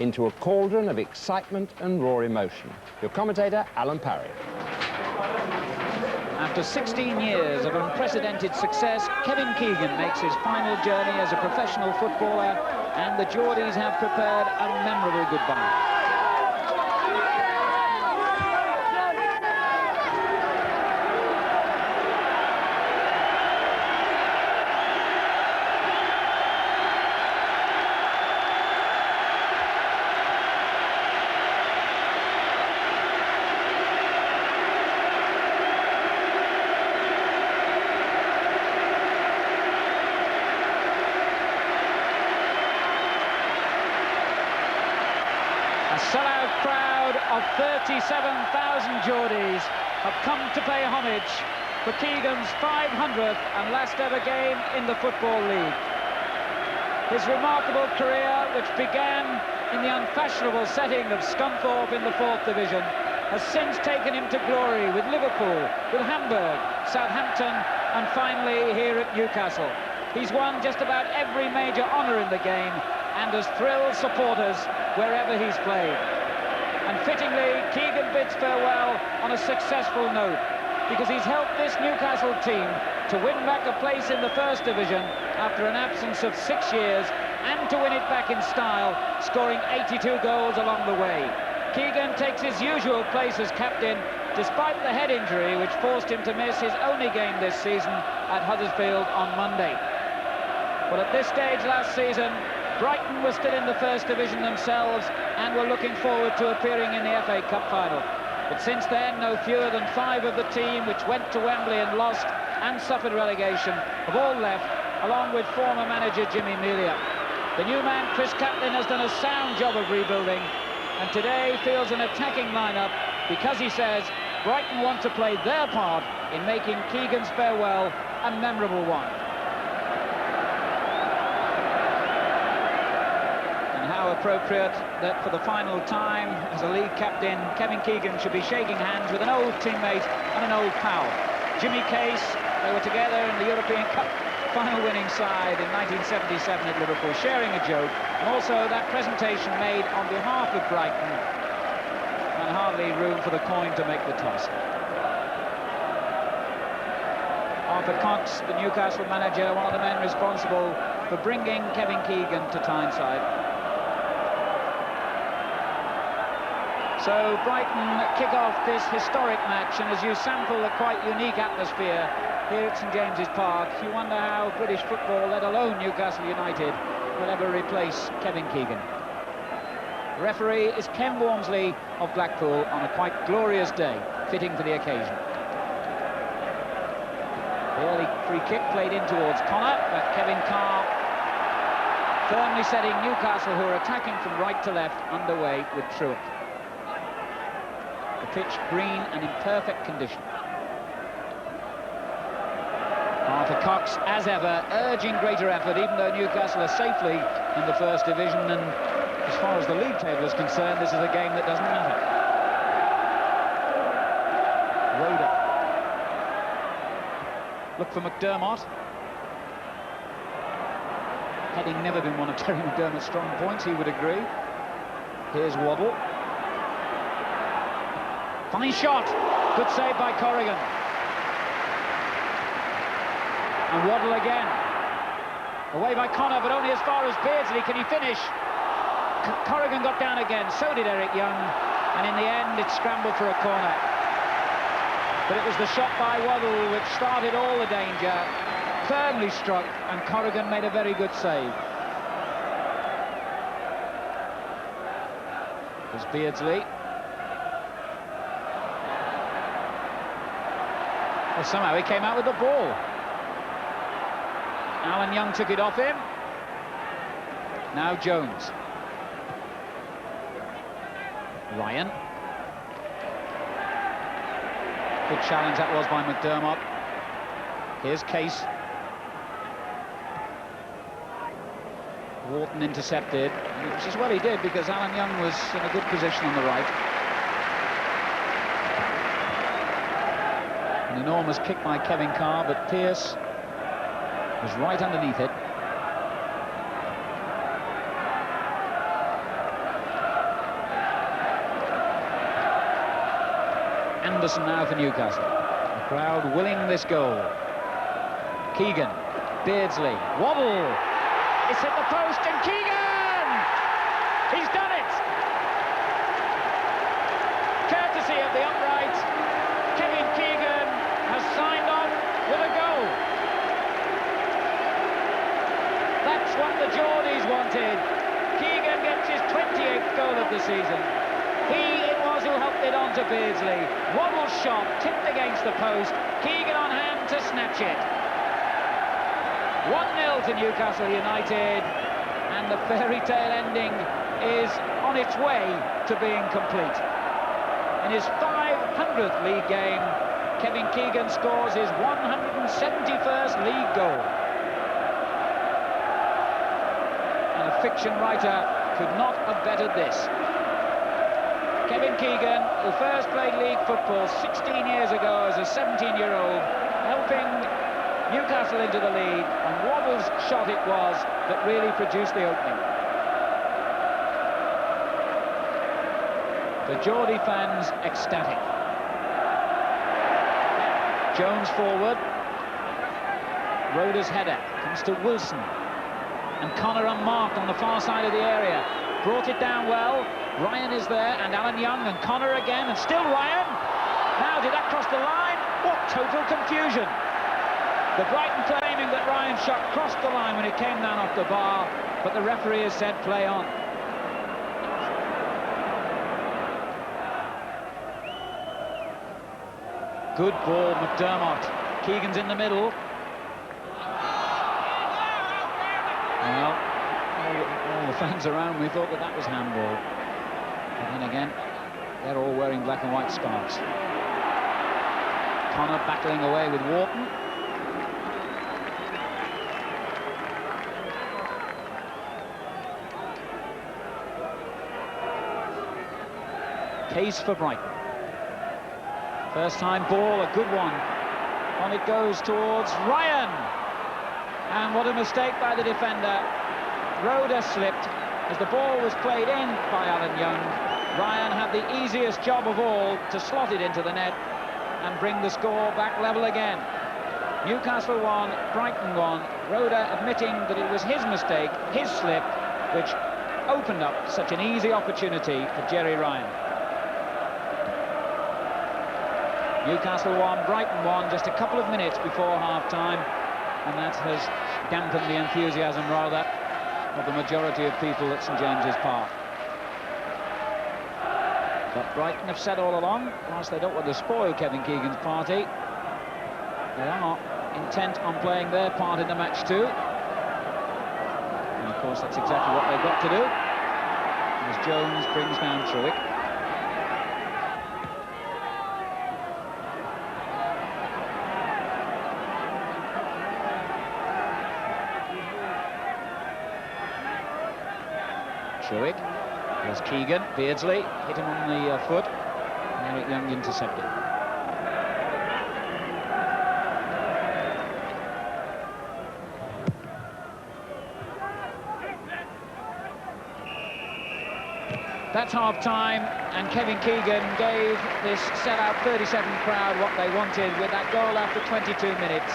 into a cauldron of excitement and raw emotion. Your commentator, Alan Parry. After 16 years of unprecedented success, Kevin Keegan makes his final journey as a professional footballer, and the Geordies have prepared a memorable goodbye. Sellout crowd of 37,000 Geordies have come to pay homage for Keegan's 500th and last ever game in the Football League. His remarkable career, which began in the unfashionable setting of Scunthorpe in the 4th Division, has since taken him to glory with Liverpool, with Hamburg, Southampton, and finally here at Newcastle. He's won just about every major honour in the game and has thrilled supporters wherever he's played. And fittingly, Keegan bids farewell on a successful note, because he's helped this Newcastle team to win back a place in the 1st Division after an absence of 6 years, and to win it back in style, scoring 82 goals along the way. Keegan takes his usual place as captain, despite the head injury which forced him to miss his only game this season at Huddersfield on Monday. But at this stage last season, Brighton were still in the 1st Division themselves and were looking forward to appearing in the FA Cup final. But since then, no fewer than 5 of the team which went to Wembley and lost and suffered relegation have all left, along with former manager Jimmy Melia. The new man, Chris Catlin, has done a sound job of rebuilding, and today fields an attacking lineup because he says Brighton want to play their part in making Keegan's farewell a memorable one. How appropriate that for the final time as a league captain, Kevin Keegan should be shaking hands with an old teammate and an old pal. Jimmy Case, they were together in the European Cup final winning side in 1977 at Liverpool, sharing a joke, and also that presentation made on behalf of Brighton, and hardly room for the coin to make the toss. Arthur Cox, the Newcastle manager, one of the men responsible for bringing Kevin Keegan to Tyneside. So Brighton kick off this historic match, and as you sample the quite unique atmosphere here at St James's Park, you wonder how British football, let alone Newcastle United, will ever replace Kevin Keegan. The referee is Ken Walmsley of Blackpool on a quite glorious day, fitting for the occasion. The early free kick played in towards Connor, but Kevin Carr firmly setting Newcastle, who are attacking from right to left, underway with Truitt. The pitch green and in perfect condition. Arthur Cox, as ever, urging greater effort, even though Newcastle are safely in the 1st Division, and as far as the league table is concerned, this is a game that doesn't matter. Rhoda. Look for McDermott. Heading never been one of Terry McDermott's strong points, he would agree. Here's Waddle. Fine shot. Good save by Corrigan. And Waddle again. Away by Connor, but only as far as Beardsley. Can he finish? Corrigan got down again. So did Eric Young. And in the end, it scrambled for a corner. But it was the shot by Waddle which started all the danger. Firmly struck, and Corrigan made a very good save. There's Beardsley. Well, somehow he came out with the ball. Alan Young took it off him. Now Jones. Ryan. Good challenge that was by McDermott. Here's Case. Wharton intercepted, which is what he did, because Alan Young was in a good position on the right. An enormous kick by Kevin Carr, but Pearce was right underneath it. Anderson now for Newcastle. The crowd willing this goal. Keegan, Beardsley, Waddle. It's hit the post and Keegan! He's done it! Courtesy of the upright, Kevin Keegan has signed on with a goal. That's what the Geordies wanted. Keegan gets his 28th goal of the season. He it was who helped it on to Beardsley. Waddle's shot tipped against the post. Keegan on hand to snatch it. 1-0 to Newcastle United, and the fairy tale ending is on its way to being complete. In his 500th league game, Kevin Keegan scores his 171st league goal. And a fiction writer could not have bettered this. Kevin Keegan, who first played league football 16 years ago as a 17-year-old, helping Newcastle into the lead, and Waddle's shot it was that really produced the opening. The Geordie fans ecstatic. Jones forward. Roda's header comes to Wilson. And Connor unmarked on the far side of the area. Brought it down well. Ryan is there, and Alan Young, and Connor again, and still Ryan. Now, did that cross the line? What total confusion. The Brighton claiming that Ryan's shot crossed the line when it came down off the bar, but the referee has said play on. Good ball, McDermott. Keegan's in the middle. Well, all the fans around me thought that that was handball. But then again, they're all wearing black and white scarves. Connor battling away with Wharton. Case for Brighton. First time ball, a good one. On it goes towards Ryan. And what a mistake by the defender. Roda slipped as the ball was played in by Alan Young. Ryan had the easiest job of all to slot it into the net and bring the score back level again. Newcastle won, Brighton won. Roda admitting that it was his mistake, his slip, which opened up such an easy opportunity for Jerry Ryan. Newcastle won, Brighton won just a couple of minutes before half-time, and that has dampened the enthusiasm, rather, of the majority of people at St James's Park. But Brighton have said all along, whilst they don't want to spoil Kevin Keegan's party, they are intent on playing their part in the match too. And of course, that's exactly what they've got to do. As Jones brings down Truick. Truick, there's Keegan, Beardsley, hit him on the foot, and Eric Young intercepted. That's half-time, and Kevin Keegan gave this sellout 37 crowd what they wanted with that goal after 22 minutes.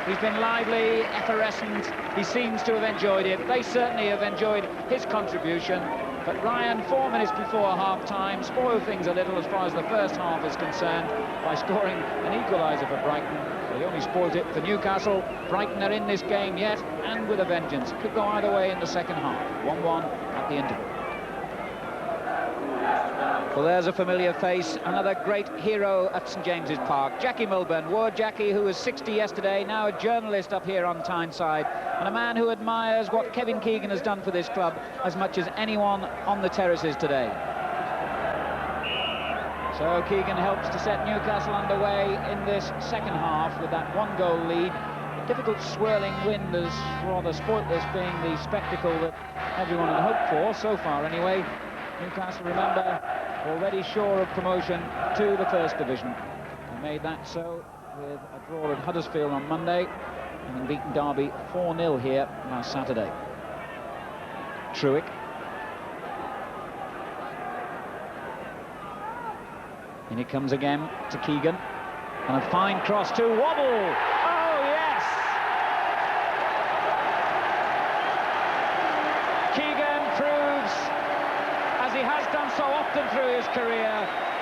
He's been lively, effervescent, he seems to have enjoyed it. They certainly have enjoyed his contribution. But Ryan, 4 minutes before half-time, spoiled things a little as far as the first half is concerned by scoring an equaliser for Brighton. So he only spoiled it for Newcastle. Brighton are in this game yet, and with a vengeance. Could go either way in the second half. 1-1 at the interval. Well, there's a familiar face, another great hero at St James's Park, Jackie Milburn. Ward Jackie, who was 60 yesterday, now a journalist up here on Tyneside, and a man who admires what Kevin Keegan has done for this club as much as anyone on the terraces today. So Keegan helps to set Newcastle underway in this second half with that one-goal lead. A difficult swirling wind has rather spoilt this being the spectacle that everyone had hoped for, so far anyway. Newcastle, remember, already sure of promotion to the First Division. They made that so with a draw at Huddersfield on Monday and then beaten Derby 4-0 here last Saturday. Truick. And it comes again to Keegan. And a fine cross to Wobble. Oh, yes! Keegan proves, as he has done so often through his career,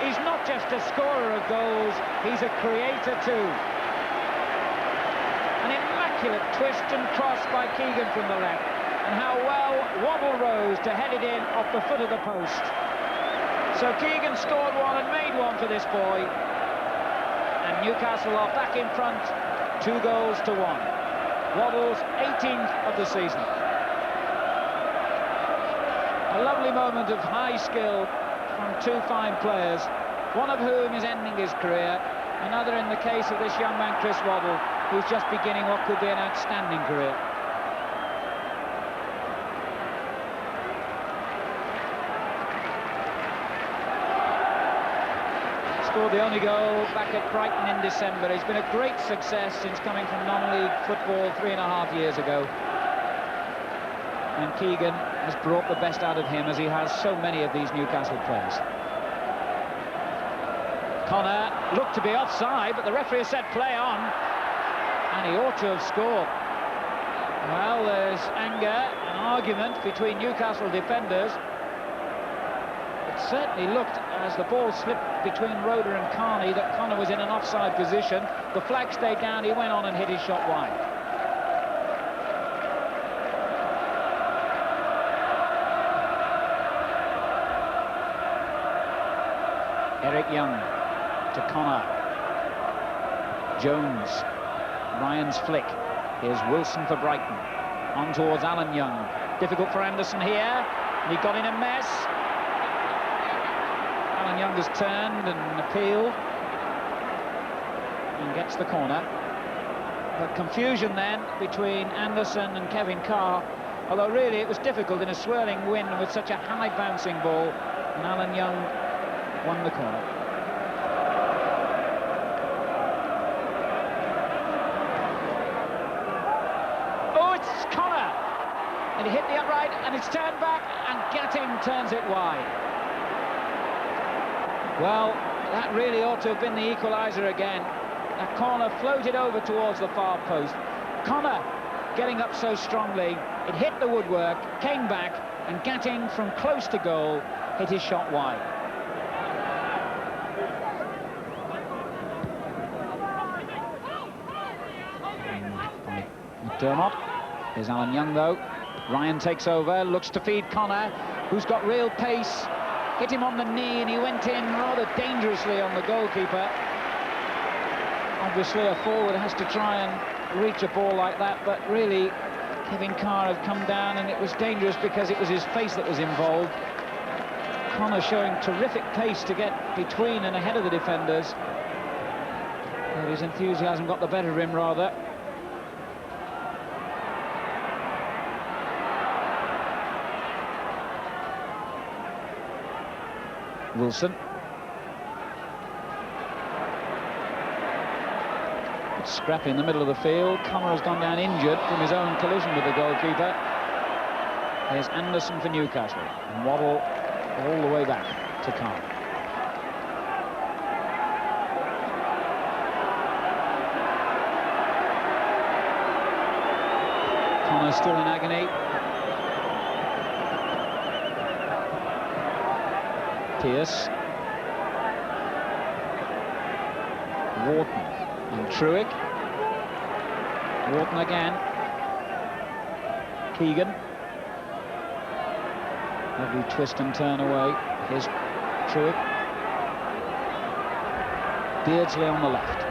he's not just a scorer of goals, he's a creator too. An immaculate twist and cross by Keegan from the left. And how well Wobble rose to head it in off the foot of the post. So Keegan scored one and made one for this boy. And Newcastle are back in front, 2 goals to 1. Wobble's 18th of the season. A lovely moment of high skill from 2 fine players, one of whom is ending his career, another in the case of this young man Chris Wobble, who's just beginning what could be an outstanding career. Scored the only goal back at Brighton in December. He's been a great success since coming from non-league football 3.5 years ago. And Keegan has brought the best out of him, as he has so many of these Newcastle players. Connor looked to be offside, but the referee said play on, and he ought to have scored. Well, there's anger, an argument between Newcastle defenders. It certainly looked, as the ball slipped between Roeder and Carney, that Connor was in an offside position. The flag stayed down, he went on and hit his shot wide. Eric Young to Connor. Jones. Ryan's flick. Here's Wilson for Brighton. On towards Alan Young. Difficult for Anderson here. He got in a mess. Alan Young has turned and appealed. And gets the corner. But confusion then between Anderson and Kevin Carr. Although really it was difficult in a swirling wind with such a high bouncing ball. And Alan Young won the corner. Oh, it's Connor! And he hit the upright, and it's turned back, and Gatting turns it wide. Well, that really ought to have been the equaliser again. That corner floated over towards the far post. Connor getting up so strongly, it hit the woodwork, came back, and Gatting from close to goal hit his shot wide. Dermot. Here's Alan Young though. Ryan takes over, looks to feed Connor, who's got real pace. Hit him on the knee and he went in rather dangerously on the goalkeeper. Obviously a forward has to try and reach a ball like that, but really Kevin Carr had come down and it was dangerous because it was his face that was involved. Connor showing terrific pace to get between and ahead of the defenders. But his enthusiasm got the better of him rather. Wilson. It's scrappy in the middle of the field. Connor has gone down injured from his own collision with the goalkeeper. Here's Anderson for Newcastle. And Wobble all the way back to Carr. Connor still in agony. Pierce, Wharton and Truick. Wharton again. Keegan. Lovely twist and turn away. Here's Truick. Beardsley on the left.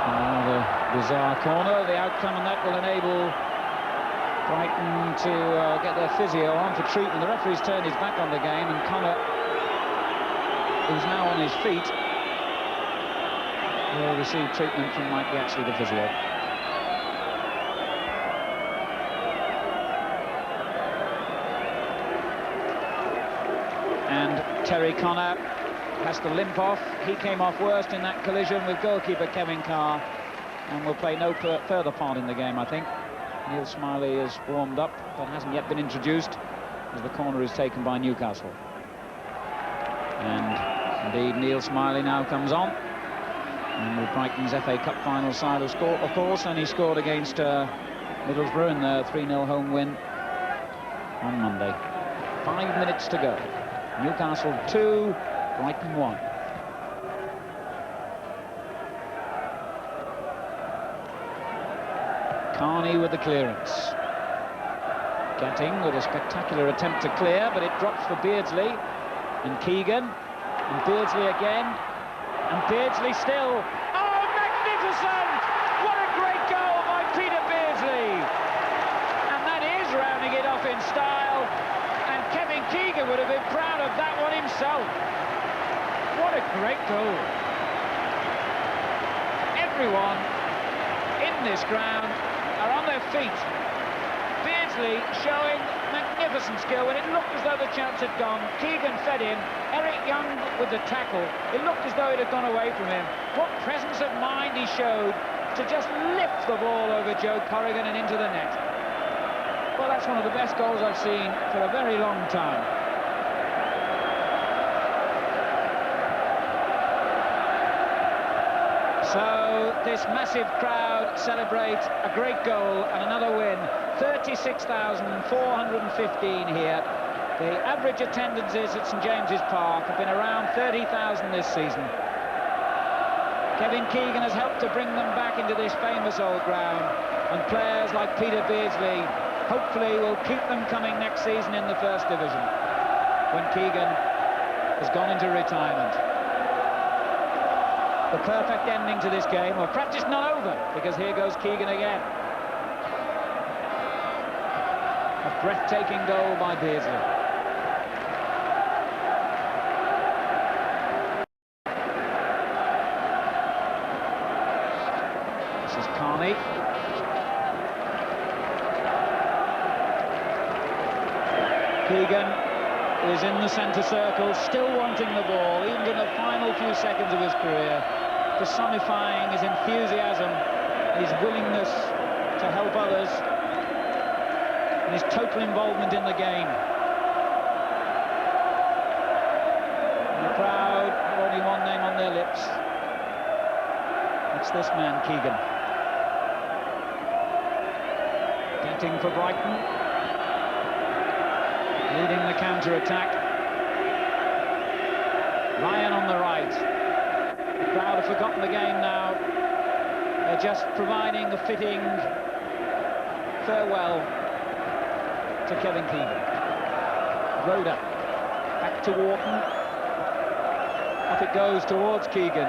Another bizarre corner. The outcome, and that will enable Brighton to get their physio on for treatment. The referee's turned his back on the game, and Connor, who's now on his feet, will receive treatment from Mike Yaxley, the physio. And Terry Connor has to limp off. He came off worst in that collision with goalkeeper Kevin Carr, and will play no further part in the game, I think. Neil Smiley is warmed up, but hasn't yet been introduced, as the corner is taken by Newcastle. And indeed, Neil Smiley now comes on. And with Brighton's FA Cup final side, of course, and he scored against Middlesbrough in the 3-0 home win on Monday. 5 minutes to go. Newcastle 2, Brighton 1. Carney with the clearance. Getting with a spectacular attempt to clear, but it drops for Beardsley. And Keegan. And Beardsley again. And Beardsley still. Oh, magnificent! What a great goal by Peter Beardsley! And that is rounding it off in style. And Kevin Keegan would have been proud of that one himself. What a great goal. Everyone in this ground are on their feet. Beardsley showing magnificent skill when it looked as though the chance had gone. Keegan fed in. Eric Young with the tackle. It looked as though it had gone away from him. What presence of mind he showed to just lift the ball over Joe Corrigan and into the net. Well, that's one of the best goals I've seen for a very long time. So this massive crowd celebrate a great goal and another win. 36,415 here. The average attendances at St James's Park have been around 30,000 this season. Kevin Keegan has helped to bring them back into this famous old ground, and players like Peter Beardsley hopefully will keep them coming next season in the First Division when Keegan has gone into retirement. The perfect ending to this game, or perhaps it's not over, because here goes Keegan again. A breathtaking goal by Beardsley. This is Carney. Keegan is in the centre circle, still wanting the ball, even in the final few seconds of his career, personifying his enthusiasm, his willingness to help others, and his total involvement in the game. And the crowd have only one name on their lips. It's this man, Keegan. Getting for Brighton. Leading the counter-attack. Ryan on the right. The crowd have forgotten the game now. They're just providing a fitting farewell to Kevin Keegan. Rhoda. Back to Wharton. Up it goes towards Keegan.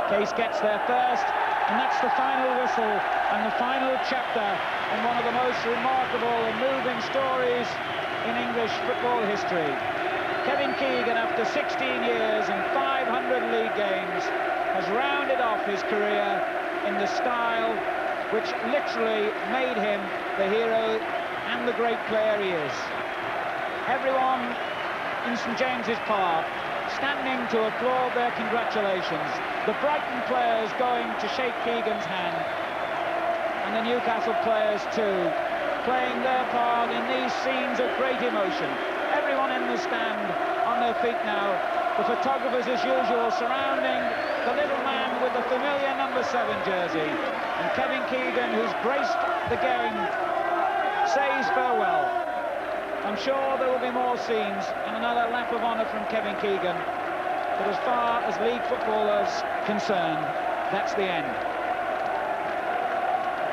Case gets there first, and that's the final whistle and the final chapter in one of the most remarkable and moving stories in English football history. Kevin Keegan, after 16 years and 500 league games, has rounded off his career in the style which literally made him the hero and the great player he is. Everyone in St James's Park standing to applaud their congratulations. The Brighton players going to shake Keegan's hand, and the Newcastle players too, playing their part in these scenes of great emotion. Everyone in the stand on their feet now. The photographers, as usual, surrounding the little man with the familiar number 7 jersey. And Kevin Keegan, who's graced the game, says farewell. I'm sure there will be more scenes and another lap of honour from Kevin Keegan. But as far as league football is concerned, that's the end.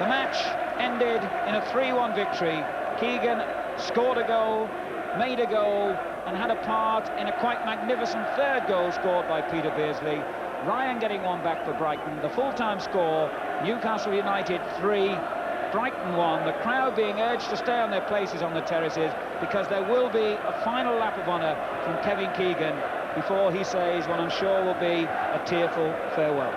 The match ended in a 3-1 victory. Keegan scored a goal, made a goal, and had a part in a quite magnificent third goal scored by Peter Beardsley. Ryan getting one back for Brighton. The full-time score, Newcastle United 3, Brighton 1. The crowd being urged to stay on their places on the terraces, because there will be a final lap of honour from Kevin Keegan before he says what I'm sure will be a tearful farewell.